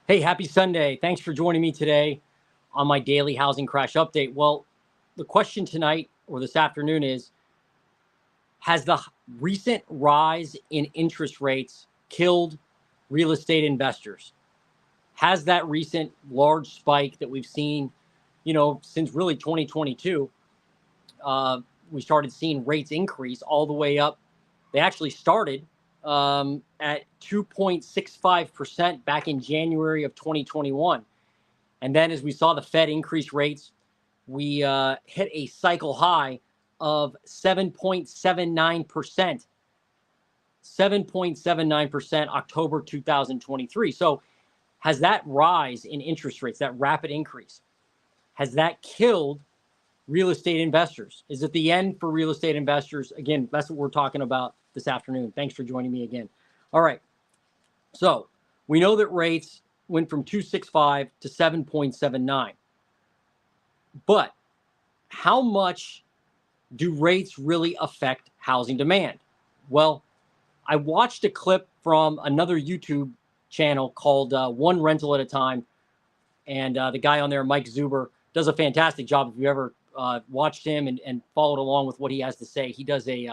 Hey, happy Sunday. Thanks for joining me today on my daily housing crash update. Well, the question tonight or this afternoon is, has the recent rise in interest rates killed real estate investors? Has that recent large spike that we've seen, since really 2022, uh, we started seeing rates increase all the way up. They actually started at 2.65% back in January of 2021. And then as we saw the Fed increase rates, we hit a cycle high of 7.79%. 7.79% October 2023. So has that rise in interest rates, that rapid increase, has that killed real estate investors? Is it the end for real estate investors? Again, that's what we're talking about this afternoon. Thanks for joining me again. All right. So we know that rates went from 265 to 7.79. But how much do rates really affect housing demand? Well, I watched a clip from another YouTube channel called One Rental at a Time. And the guy on there, Mike Zuber, does a fantastic job. If you ever watched him and followed along with what he has to say, he does a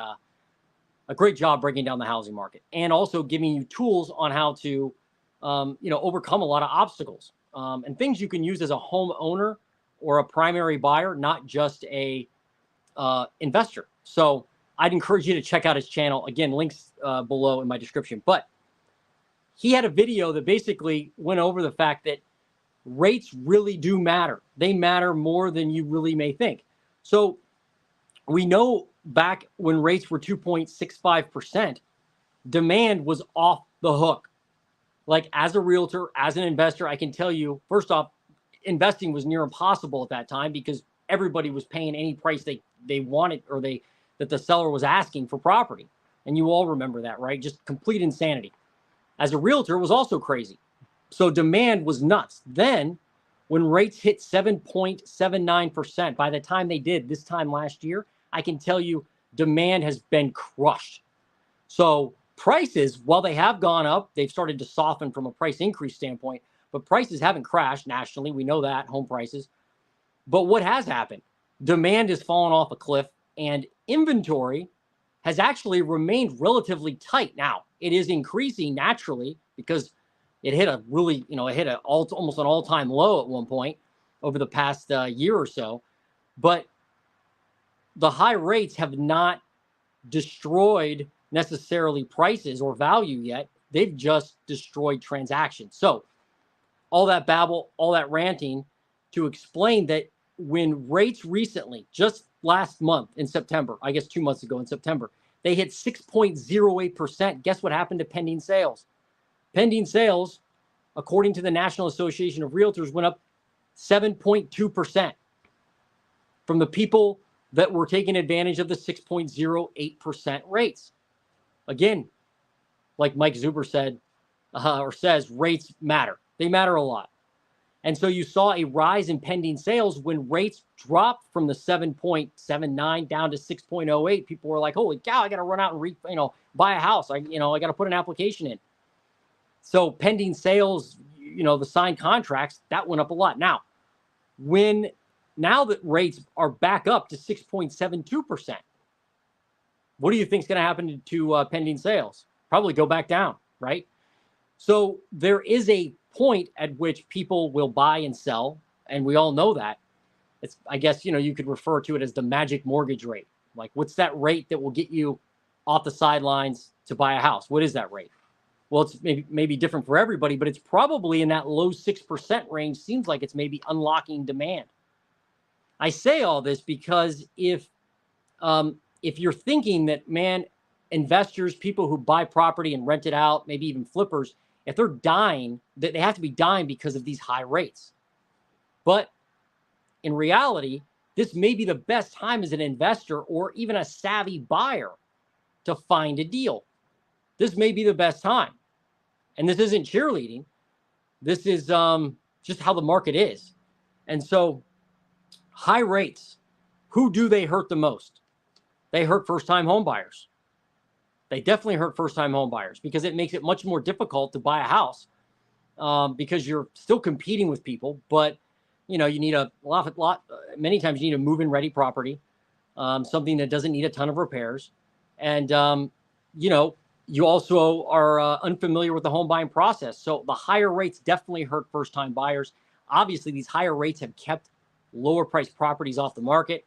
great job breaking down the housing market and also giving you tools on how to, overcome a lot of obstacles and things you can use as a homeowner or a primary buyer, not just a investor. So I'd encourage you to check out his channel. Again, links below in my description. But he had a video that basically went over the fact that rates really do matter. They matter more than you really may think. So we know back when rates were 2.65%, demand was off the hook. Like as a realtor, as an investor, I can tell you, first off, investing was near impossible at that time because everybody was paying any price they wanted or that the seller was asking for property. And you all remember that, right? Just complete insanity. As a realtor, it was also crazy. So demand was nuts. Then when rates hit 7.79%, by the time they did this time last year, I can tell you demand has been crushed. So prices, while they have gone up, they've started to soften from a price increase standpoint, but prices haven't crashed nationally. We know that, home prices. But what has happened? Demand has fallen off a cliff and inventory has actually remained relatively tight. Now, it is increasing naturally because it hit a really, it hit almost an all-time low at one point over the past year or so. But the high rates have not destroyed necessarily prices or value yet. They've just destroyed transactions. So all that babble, all that ranting to explain that when rates recently, just last month in September, I guess 2 months ago in September, they hit 6.08%. Guess what happened to pending sales? Pending sales, according to the National Association of Realtors, went up 7.2% from the people that were taking advantage of the 6.08% rates. Again, like Mike Zuber said, or says, rates matter. They matter a lot. And so you saw a rise in pending sales when rates dropped from the 7.79 down to 6.08. People were like, holy cow, I got to run out and buy a house. I got to put an application in. So pending sales, the signed contracts, that went up a lot. Now that rates are back up to 6.72%, what do you think is going to happen to pending sales? Probably go back down, right? So there is a point at which people will buy and sell, and we all know that. It's, I guess, you could refer to it as the magic mortgage rate. Like, what's that rate that will get you off the sidelines to buy a house? What is that rate? Well, it's maybe different for everybody, but it's probably in that low 6% range. Seems like it's maybe unlocking demand. I say all this because if you're thinking that, man, investors, people who buy property and rent it out, maybe even flippers, if they're dying, that they have to be dying because of these high rates. But in reality, this may be the best time as an investor or even a savvy buyer to find a deal. This may be the best time. And this isn't cheerleading. This is just how the market is. And so high rates, who do they hurt the most? They hurt first-time home buyers. They definitely hurt first-time home buyers because it makes it much more difficult to buy a house because you're still competing with people, but you know, you need many times you need a move-in ready property, something that doesn't need a ton of repairs. And, you know, you also are unfamiliar with the home buying process. So the higher rates definitely hurt first-time buyers. Obviously, these higher rates have kept lower priced properties off the market,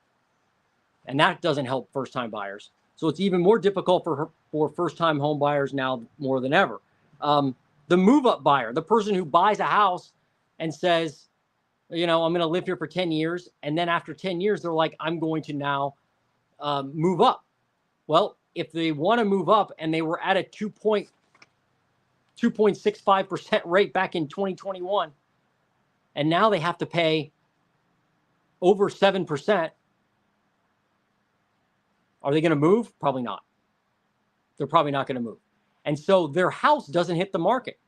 and that doesn't help first-time buyers. So it's even more difficult for first-time home buyers now more than ever. The move-up buyer, the person who buys a house and says, you know, I'm going to live here for 10 years. And then after 10 years, they're like, I'm going to now move up. Well, if they want to move up and they were at a 2.65% rate back in 2021, and now they have to pay over 7%, are they going to move? Probably not. They're probably not going to move. And so their house doesn't hit the market.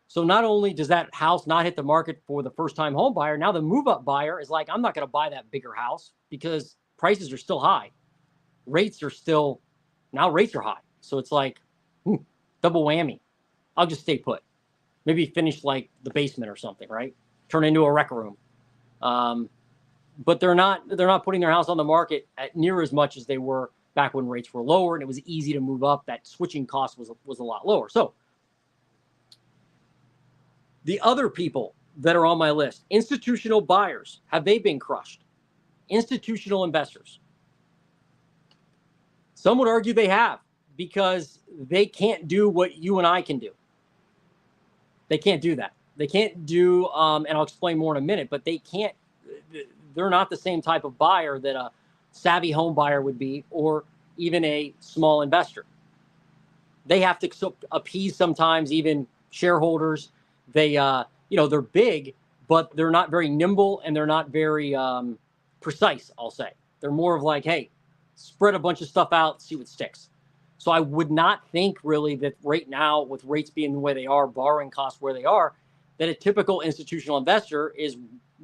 So not only does that house not hit the market for the first-time home buyer, now the move-up buyer is like, I'm not going to buy that bigger house because prices are still high. Rates are high. So it's like, double whammy. I'll just stay put. Maybe finish like the basement or something, right? Turn into a rec room. But they're not putting their house on the market at near as much as they were back when rates were lower and it was easy to move up. That switching cost was a lot lower. So the other people that are on my list, institutional buyers, have they been crushed? Institutional investors. Some would argue they have, because they can't do what you and I can do. They can't do that. They can't do, and I'll explain more in a minute, but they're not the same type of buyer that a savvy home buyer would be, or even a small investor. They have to appease sometimes even shareholders. They're big, but they're not very nimble and they're not very precise, I'll say. They're more of like, hey, spread a bunch of stuff out, see what sticks. So I would not think really that right now, with rates being the way they are, borrowing costs where they are, that a typical institutional investor is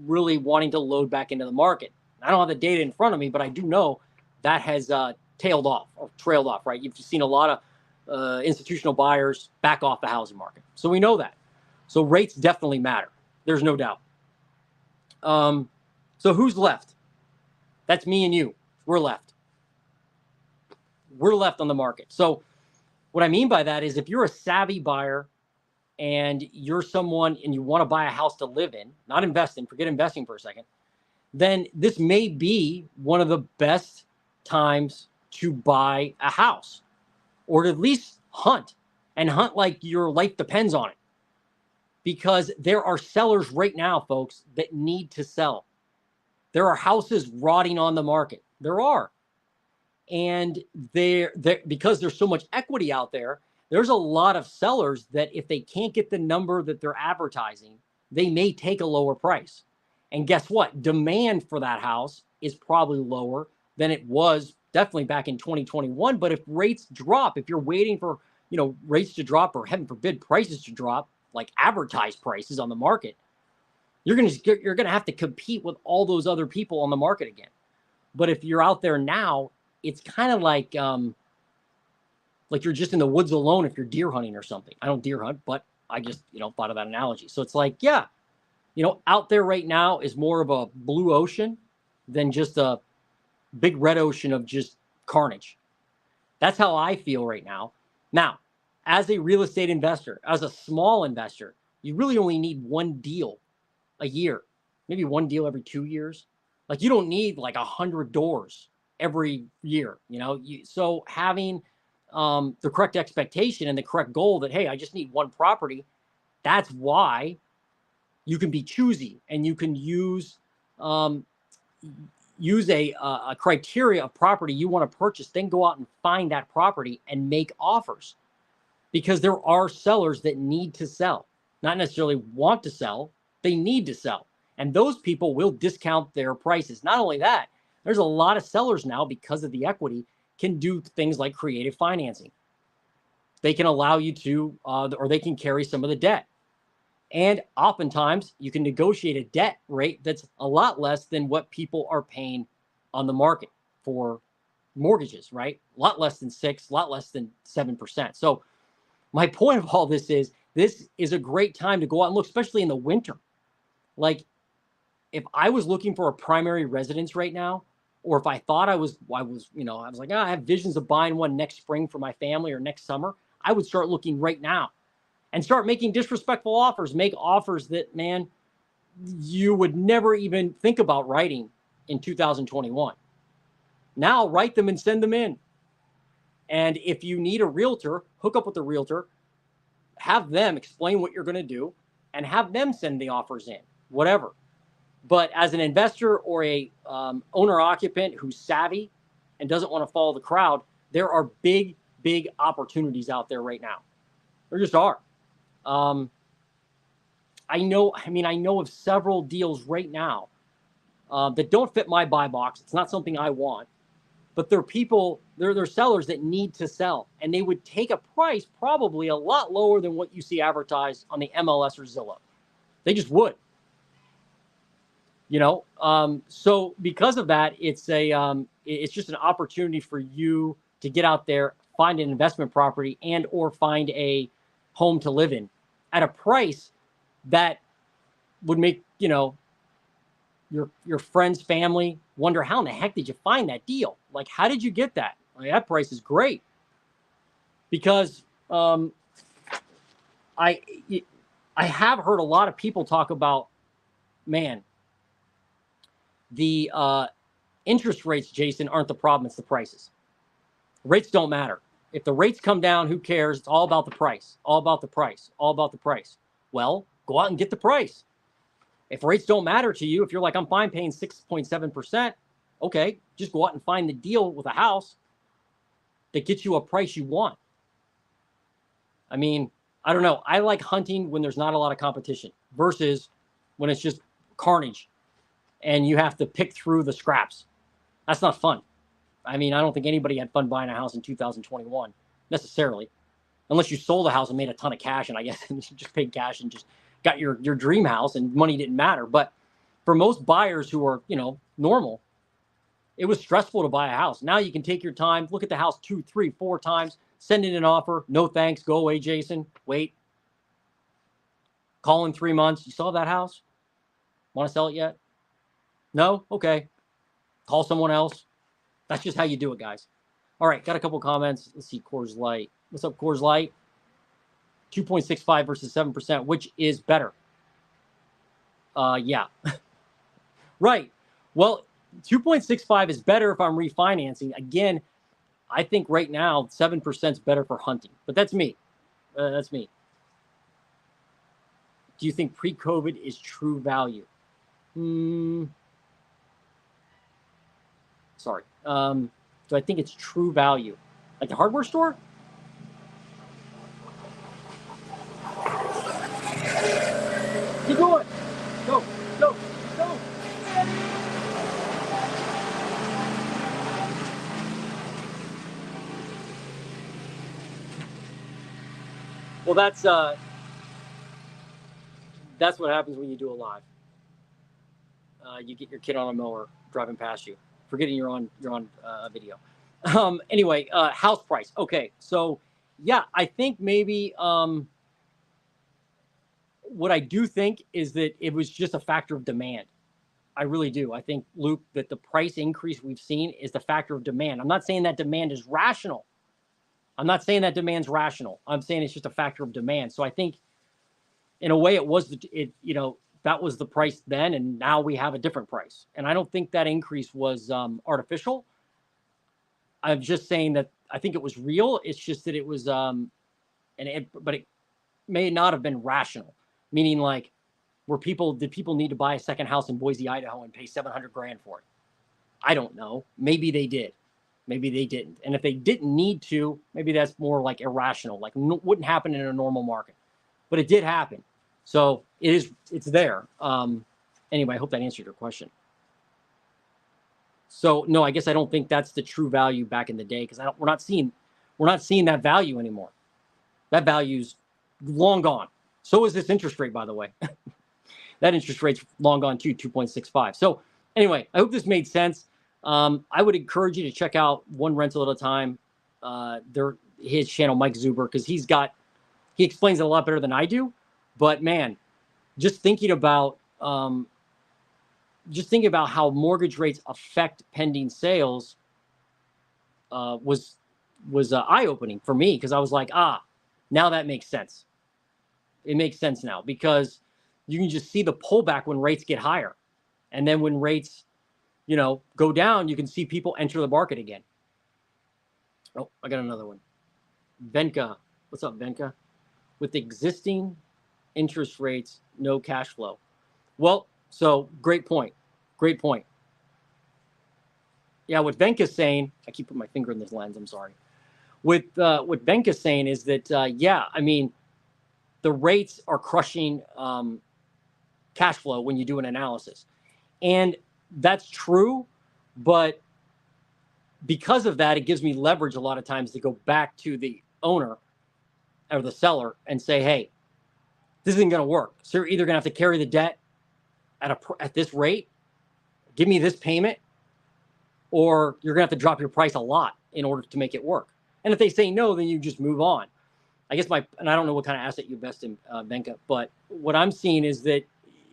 really wanting to load back into the market. I don't have the data in front of me, but I do know that has trailed off, right? You've seen a lot of institutional buyers back off the housing market. So we know that. So rates definitely matter. There's no doubt. So who's left? That's me and you. We're left. We're left on the market. So what I mean by that is, if you're a savvy buyer and you're someone and you want to buy a house to live in, not invest in, forget investing for a second, then this may be one of the best times to buy a house, or to at least hunt like your life depends on it. Because there are sellers right now, folks, that need to sell. There are houses rotting on the market. There are. And because there's so much equity out there, there's a lot of sellers that if they can't get the number that they're advertising, they may take a lower price. And guess what? Demand for that house is probably lower than it was definitely back in 2021. But if rates drop, if you're waiting for, rates to drop, or heaven forbid, prices to drop, like advertised prices on the market, you're going to have to compete with all those other people on the market again. But if you're out there now, it's kind of like you're just in the woods alone if you're deer hunting or something. I don't deer hunt, but I just, thought of that analogy. So it's like, yeah, out there right now is more of a blue ocean than just a big red ocean of just carnage. That's how I feel right now. Now, as a real estate investor, as a small investor, you really only need one deal a year, maybe one deal every 2 years. Like, you don't need like 100 doors every year, so having the correct expectation and the correct goal that, hey, I just need one property, that's why you can be choosy and you can use a criteria of property you want to purchase, then go out and find that property and make offers, because there are sellers that need to sell, not necessarily want to sell, they need to sell. And those people will discount their prices. Not only that, there's a lot of sellers now, because of the equity, can do things like creative financing. They can allow you to, or they can carry some of the debt. And oftentimes you can negotiate a debt rate that's a lot less than what people are paying on the market for mortgages, right? A lot less than 6%, a lot less than 7%. So my point of all this is this is a great time to go out and look, especially in the winter. Like, if I was looking for a primary residence right now, or if I thought I was like, I have visions of buying one next spring for my family or next summer, I would start looking right now and start making disrespectful offers, make offers that, man, you would never even think about writing in 2021. Now write them and send them in. And if you need a realtor, hook up with the realtor, have them explain what you're going to do, and have them send the offers in, whatever. But as an investor or a owner-occupant who's savvy and doesn't want to follow the crowd, there are big, big opportunities out there right now. There just are. I know of several deals right now that don't fit my buy box. It's not something I want. But they're sellers that need to sell. And they would take a price probably a lot lower than what you see advertised on the MLS or Zillow. They just would. So because of that, it's just an opportunity for you to get out there, find an investment property, and or find a home to live in at a price that would make your friends, family wonder, how in the heck did you find that deal? Like, how did you get that? Like, that price is great. Because I have heard a lot of people talk about, man, the interest rates, Jason, aren't the problem. It's the prices. Rates don't matter. If the rates come down, who cares? It's all about the price. All about the price. All about the price. Well, go out and get the price. If rates don't matter to you, if you're like, I'm fine paying 6.7%, okay, just go out and find the deal with a house that gets you a price you want. I mean, I don't know. I like hunting when there's not a lot of competition versus when it's just carnage and you have to pick through the scraps. That's not fun. I mean, I don't think anybody had fun buying a house in 2021 necessarily, unless you sold a house and made a ton of cash, and I guess you just paid cash and just got your dream house and money didn't matter. But for most buyers who are, normal, it was stressful to buy a house. Now you can take your time, look at the house 2, 3, 4 times, send in an offer. No thanks. Go away, Jason. Wait. Call in 3 months. You saw that house? Want to sell it yet? No? Okay. Call someone else. That's just how you do it, guys. All right. Got a couple comments. Let's see. Coors Light. What's up, Coors Light? 2.65 versus 7%. Which is better? Yeah. Right. Well, 2.65 is better if I'm refinancing. Again, I think right now 7% is better for hunting, but that's me. That's me. Do you think pre-COVID is true value? Sorry. Do I think it's true value? Like the hardware store? Keep going. Go, go, go. Well, that's what happens when you do a live. You get your kid on a mower driving past you, forgetting you're on video. Anyway, house price. Okay, so yeah, I think maybe what I do think is that it was just a factor of demand. I really do. I think, Luke, that the price increase we've seen is the factor of demand. I'm not saying that demand is rational. I'm not saying that demand's rational. I'm saying it's just a factor of demand. So I think, in a way, that was the price then, and now we have a different price. And I don't think that increase was artificial. I'm just saying that I think it was real. It's just that it was, but it may not have been rational. Meaning, like, did people need to buy a second house in Boise, Idaho, and pay $700,000 for it? I don't know. Maybe they did. Maybe they didn't. And if they didn't need to, maybe that's more like irrational, like wouldn't happen in a normal market. But it did happen. So it's there. Anyway, I hope that answered your question. So no, I guess I don't think that's the true value back in the day, because we're not seeing that value anymore. That value's long gone. So is this interest rate, by the way. That interest rate's long gone too, 2.65. So anyway, I hope this made sense. I would encourage you to check out One Rental at a Time. His channel, Mike Zuber, because he's got He explains it a lot better than I do. But man, just thinking about how mortgage rates affect pending sales was eye-opening for me, because I was like, now that makes sense. It makes sense now, because you can just see the pullback when rates get higher, and then when rates, go down, you can see people enter the market again. Oh, I got another one. Venka, what's up, Venka? With existing interest rates, no cash flow. Well, so great point. Great point. Yeah, what Venka's saying, I keep putting my finger in this lens, I'm sorry. What Venka's saying is that, the rates are crushing cash flow when you do an analysis. And that's true, but because of that, it gives me leverage a lot of times to go back to the owner or the seller and say, hey, this isn't going to work. So you're either going to have to carry the debt at this rate, give me this payment, or you're going to have to drop your price a lot in order to make it work. And if they say no, then you just move on. I guess and I don't know what kind of asset you invest in, Venka, but what I'm seeing is that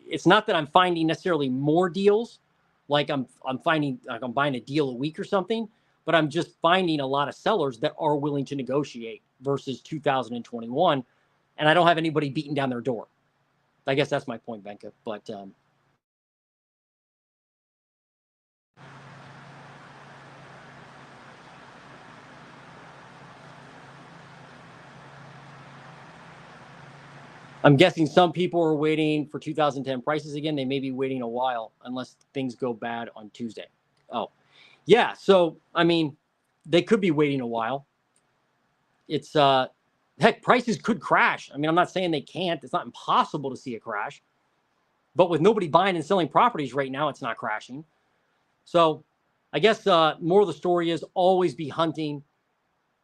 it's not that I'm finding necessarily more deals, like I'm finding, like I'm buying a deal a week or something, but I'm just finding a lot of sellers that are willing to negotiate versus 2021, and I don't have anybody beating down their door. I guess that's my point, Venka. But I'm guessing some people are waiting for 2010 prices again. They may be waiting a while unless things go bad on Tuesday. Oh, yeah. So, they could be waiting a while. It's, heck, prices could crash. I'm not saying they can't. It's not impossible to see a crash. But with nobody buying and selling properties right now, it's not crashing. So I guess more of the story is always be hunting,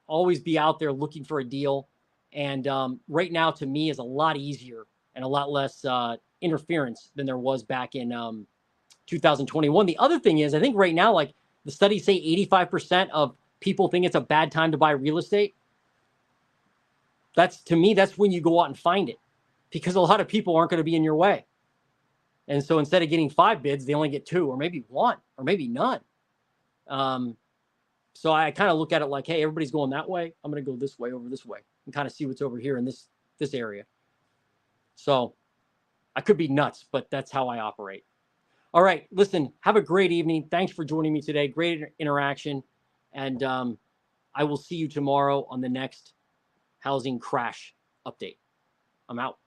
always be out there looking for a deal. And right now, to me, is a lot easier and a lot less interference than there was back in 2021. The other thing is, I think right now, like the studies say 85% of people think it's a bad time to buy real estate. To me, that's when you go out and find it, because a lot of people aren't going to be in your way. And so instead of getting 5 bids, they only get 2 or maybe 1 or maybe none. So I kind of look at it like, hey, everybody's going that way. I'm going to go this way over this way and kind of see what's over here in this area. So I could be nuts, but that's how I operate. All right, listen, have a great evening. Thanks for joining me today. Great interaction. And I will see you tomorrow on the next housing crash update. I'm out.